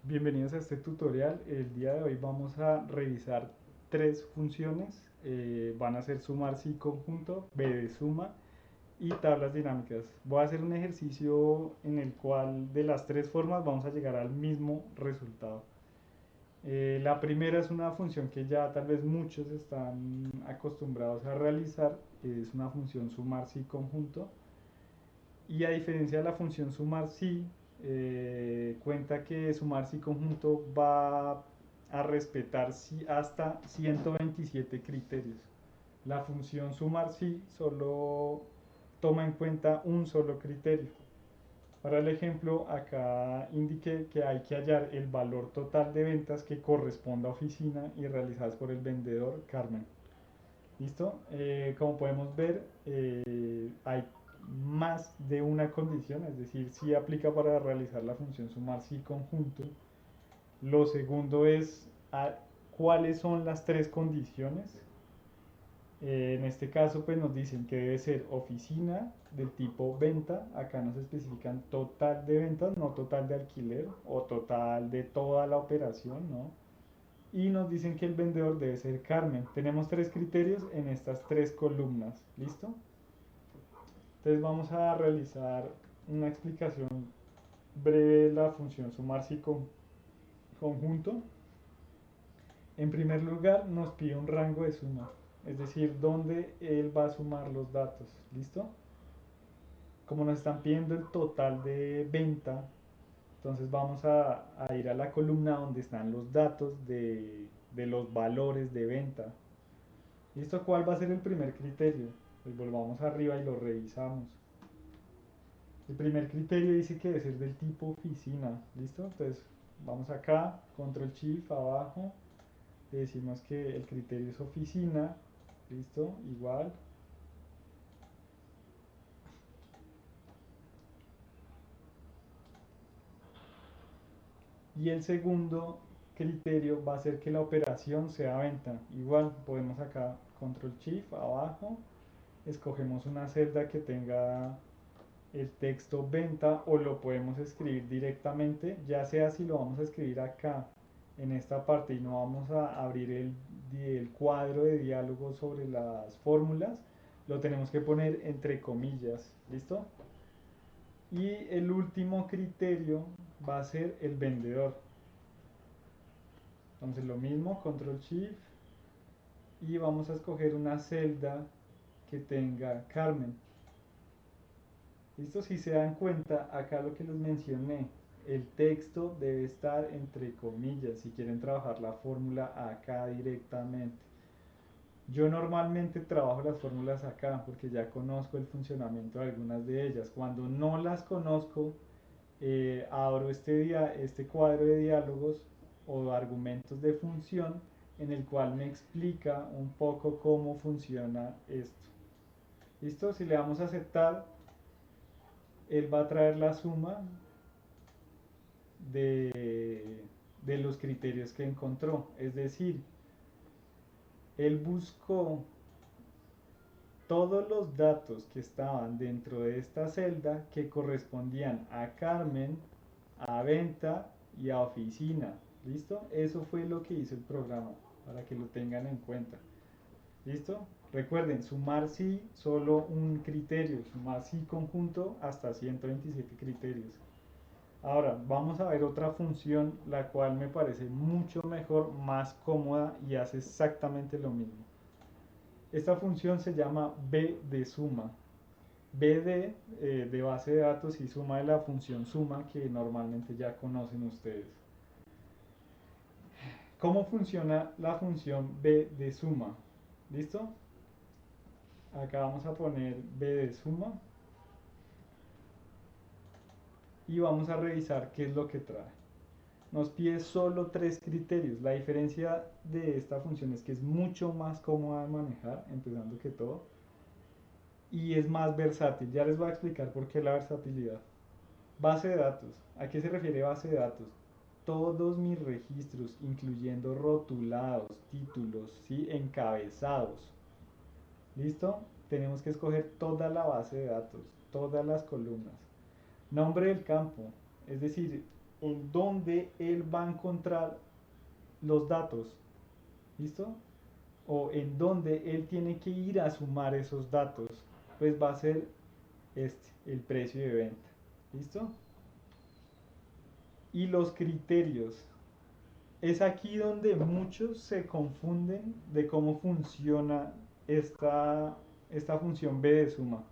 Bienvenidos a este tutorial. El día de hoy vamos a revisar tres funciones. Van a ser sumar sí conjunto, b de suma y tablas dinámicas. Voy a hacer un ejercicio en el cual de las tres formas vamos a llegar al mismo resultado. La primera es una función que ya tal vez muchos están acostumbrados a realizar. Es una función sumar sí conjunto. Y a diferencia de la función sumar sí, cuenta que sumar sí conjunto va a respetar sí hasta 127 criterios. La función sumar sí solo toma en cuenta un solo criterio. Para el ejemplo, acá indiqué que hay que hallar el valor total de ventas que corresponda a oficina y realizadas por el vendedor Carmen. ¿Listo? Como podemos ver, hay más de una condición, es decir, si aplica para realizar la función sumar sí conjunto. Lo segundo es cuáles son las tres condiciones. En este caso, pues nos dicen que debe ser oficina del tipo venta. Acá nos especifican total de ventas, no total de alquiler o total de toda la operación, ¿no? Y nos dicen que el vendedor debe ser Carmen. Tenemos tres criterios en estas tres columnas. ¿Listo? Entonces vamos a realizar una explicación breve de la función sumar si conjunto. En primer lugar nos pide un rango de suma, es decir, dónde él va a sumar los datos. ¿Listo? Como nos están pidiendo el total de venta, entonces vamos a ir a la columna donde están los datos de los valores de venta. ¿Listo? ¿Cuál va a ser el primer criterio? Pues volvamos arriba y lo revisamos. El primer criterio dice que debe ser del tipo oficina. ¿Listo? Entonces vamos acá, control shift abajo, le decimos que el criterio es oficina. ¿Listo? Igual. Y el segundo criterio va a ser que la operación sea venta. Igual podemos acá, control shift abajo, escogemos una celda que tenga el texto venta o lo podemos escribir directamente, ya sea si lo vamos a escribir acá en esta parte y no vamos a abrir el cuadro de diálogo sobre las fórmulas, lo tenemos que poner entre comillas. ¿Listo? Y el último criterio va a ser el vendedor. Entonces lo mismo, control shift, y vamos a escoger una celda que tenga Carmen. ¿Listo? Si se dan cuenta, acá lo que les mencioné, el texto debe estar entre comillas si quieren trabajar la fórmula acá directamente. Yo normalmente trabajo las fórmulas acá porque ya conozco el funcionamiento de algunas de ellas. Cuando no las conozco, abro este cuadro de diálogos o argumentos de función en el cual me explica un poco cómo funciona esto. ¿Listo? Si le damos a aceptar, él va a traer la suma de los criterios que encontró. Es decir, él buscó todos los datos que estaban dentro de esta celda que correspondían a Carmen, a venta y a oficina. ¿Listo? Eso fue lo que hizo el programa, para que lo tengan en cuenta. ¿Listo? Recuerden, sumar sí solo un criterio, sumar sí conjunto hasta 127 criterios. Ahora, vamos a ver otra función, la cual me parece mucho mejor, más cómoda y hace exactamente lo mismo. Esta función se llama b de suma. B de base de datos y suma de la función suma que normalmente ya conocen ustedes. ¿Cómo funciona la función b de suma? ¿Listo? Acá vamos a poner b de suma y vamos a revisar qué es lo que trae. Nos pide solo tres criterios. La diferencia de esta función es que es mucho más cómoda de manejar, empezando que todo, y es más versátil. Ya les voy a explicar por qué la versatilidad. Base de datos. ¿A qué se refiere base de datos? Todos mis registros, incluyendo rotulados, títulos, ¿sí? Encabezados. ¿Listo? Tenemos que escoger toda la base de datos, todas las columnas. Nombre del campo, es decir, en donde él va a encontrar los datos, ¿listo? O en donde él tiene que ir a sumar esos datos, pues va a ser el precio de venta, ¿listo? Y los criterios. Es aquí donde muchos se confunden de cómo funciona esta función B de suma.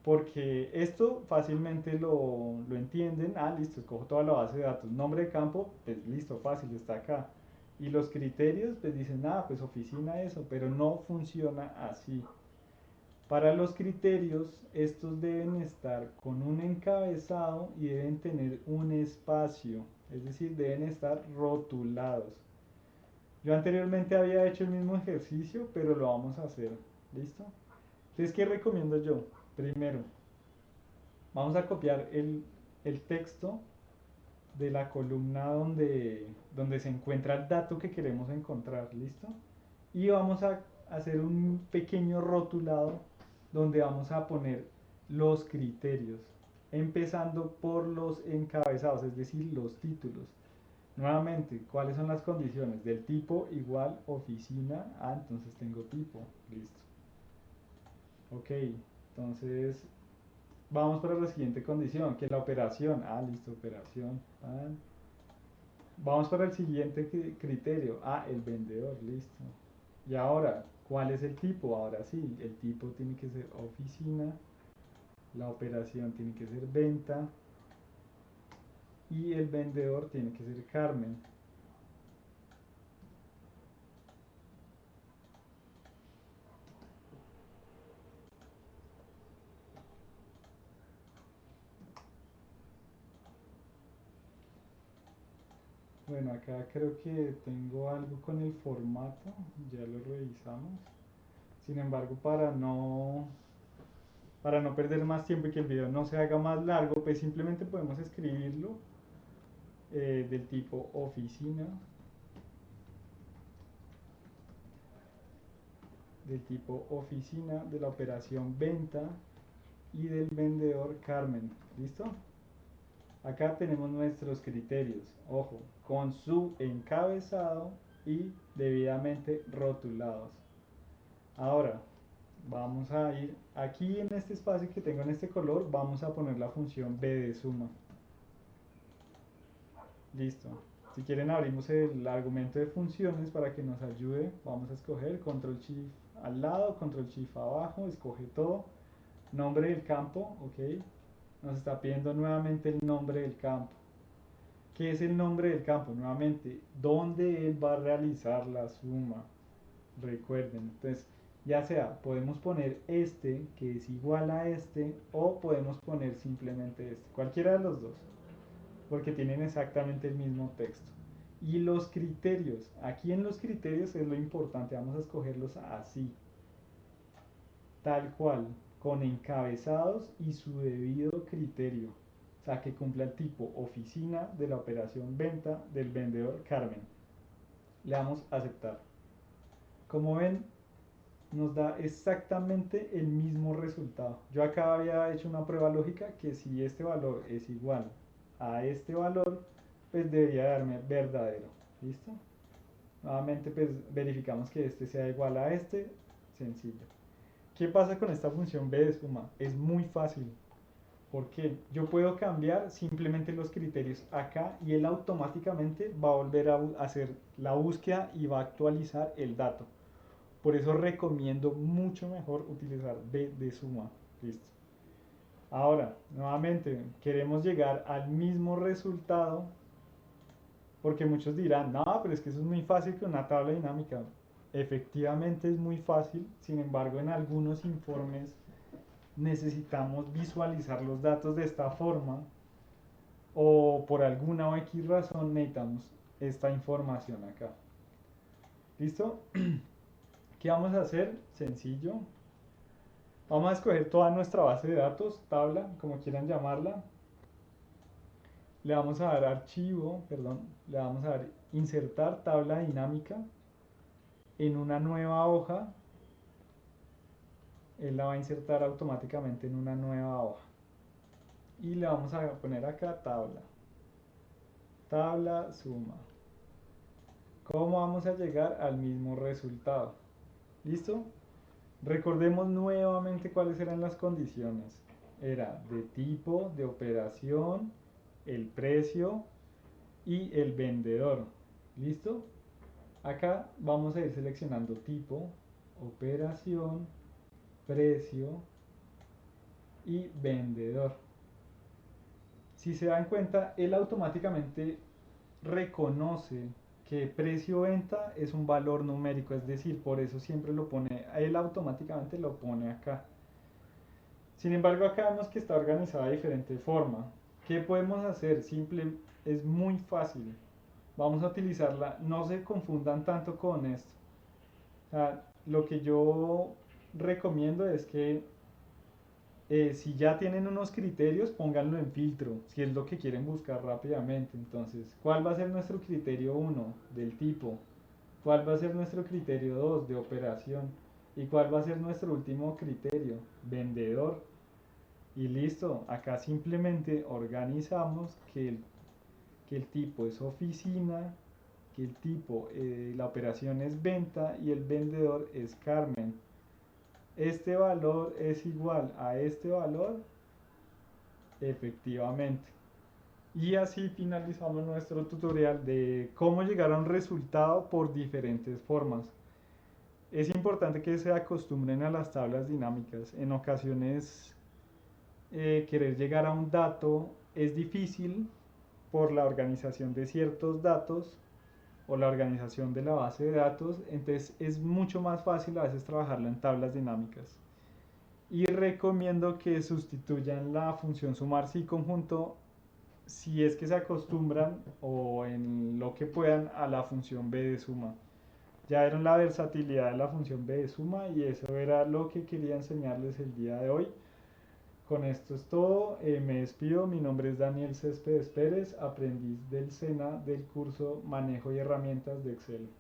Porque esto fácilmente lo entienden. Ah, listo, escojo toda la base de datos. Nombre de campo, pues listo, fácil, está acá. Y los criterios, pues dicen, ah, pues oficina eso, pero no funciona así. Para los criterios, estos deben estar con un encabezado y deben tener un espacio, es decir, deben estar rotulados. Yo anteriormente había hecho el mismo ejercicio, pero lo vamos a hacer. ¿Listo? Entonces, ¿qué recomiendo yo? Primero, vamos a copiar el texto de la columna donde se encuentra el dato que queremos encontrar. ¿Listo? Y vamos a hacer un pequeño rotulado donde vamos a poner los criterios, empezando por los encabezados, es decir, los títulos. Nuevamente, ¿cuáles son las condiciones? Del tipo igual oficina. Ah, entonces tengo tipo. Listo. Ok, entonces vamos para la siguiente condición, que la operación. Ah, listo, operación. Ah. Vamos para el siguiente criterio. Ah, el vendedor, listo. Y ahora, ¿cuál es el tipo? Ahora sí, el tipo tiene que ser oficina, la operación tiene que ser venta y el vendedor tiene que ser Carmen. Bueno, acá creo que tengo algo con el formato, ya lo revisamos. Sin embargo, para no perder más tiempo y que el video no se haga más largo, pues simplemente podemos escribirlo del tipo oficina, de la operación venta y del vendedor Carmen. ¿Listo? Acá tenemos nuestros criterios, ojo, con su encabezado y debidamente rotulados. Ahora, vamos a ir aquí en este espacio que tengo en este color, vamos a poner la función B de suma. Listo. Si quieren abrimos el argumento de funciones para que nos ayude. Vamos a escoger control shift al lado, control shift abajo, escoge todo. Nombre del campo, ok. Nos está pidiendo nuevamente el nombre del campo. ¿Qué es el nombre del campo? Nuevamente, ¿dónde él va a realizar la suma? Recuerden, entonces, ya sea, podemos poner este, que es igual a este, o podemos poner simplemente este, cualquiera de los dos, porque tienen exactamente el mismo texto. Y los criterios, aquí en los criterios es lo importante, vamos a escogerlos así, tal cual, con encabezados y su debido criterio. O sea, que cumpla el tipo oficina de la operación venta del vendedor Carmen. Le damos a aceptar. Como ven, nos da exactamente el mismo resultado. Yo acá había hecho una prueba lógica que si este valor es igual a este valor, pues debería darme verdadero. ¿Listo? Nuevamente pues verificamos que este sea igual a este, sencillo. ¿Qué pasa con esta función B de suma? Es muy fácil. Porque yo puedo cambiar simplemente los criterios acá y él automáticamente va a volver a hacer la búsqueda y va a actualizar el dato. Por eso recomiendo mucho mejor utilizar B de suma. Listo. Ahora, nuevamente, queremos llegar al mismo resultado porque muchos dirán, no, pero es que eso es muy fácil con una tabla dinámica. Efectivamente es muy fácil, sin embargo en algunos informes necesitamos visualizar los datos de esta forma o por alguna o X razón necesitamos esta información acá. ¿Listo? ¿Qué vamos a hacer? Sencillo. Vamos a escoger toda nuestra base de datos, tabla, como quieran llamarla. Le vamos a dar archivo, perdón, le vamos a dar insertar tabla dinámica en una nueva hoja. Él la va a insertar automáticamente en una nueva hoja. Y le vamos a poner acá tabla. tabla suma. ¿Cómo vamos a llegar al mismo resultado? ¿Listo? Recordemos nuevamente cuáles eran las condiciones. Era de tipo, de operación, el precio y el vendedor. ¿Listo? Acá vamos a ir seleccionando tipo, operación, precio y vendedor. Si se dan cuenta, él automáticamente reconoce que precio-venta es un valor numérico, es decir, por eso siempre lo pone, él automáticamente lo pone acá. Sin embargo, acá vemos que está organizada de diferente forma. ¿Qué podemos hacer? Simple, es muy fácil. Vamos a utilizarla, no se confundan tanto con esto. O sea, lo que yo recomiendo es que si ya tienen unos criterios, pónganlo en filtro, si es lo que quieren buscar rápidamente. Entonces, ¿cuál va a ser nuestro criterio uno del tipo? ¿Cuál va a ser nuestro criterio 2 de operación? ¿Y cuál va a ser nuestro último criterio? Vendedor. Y listo, acá simplemente organizamos que el tipo es oficina, que el tipo, la operación es venta y el vendedor es Carmen. Este valor es igual a este valor, efectivamente. Y así finalizamos nuestro tutorial de cómo llegar a un resultado por diferentes formas. Es importante que se acostumbren a las tablas dinámicas. En ocasiones querer llegar a un dato es difícil por la organización de ciertos datos o la organización de la base de datos, entonces es mucho más fácil a veces trabajarlo en tablas dinámicas. Y recomiendo que sustituyan la función sumar si conjunto si es que se acostumbran o en lo que puedan a la función b de suma. Ya vieron la versatilidad de la función b de suma y eso era lo que quería enseñarles el día de hoy. Con esto es todo, me despido, mi nombre es Daniel Céspedes Pérez, aprendiz del SENA del curso Manejo y Herramientas de Excel.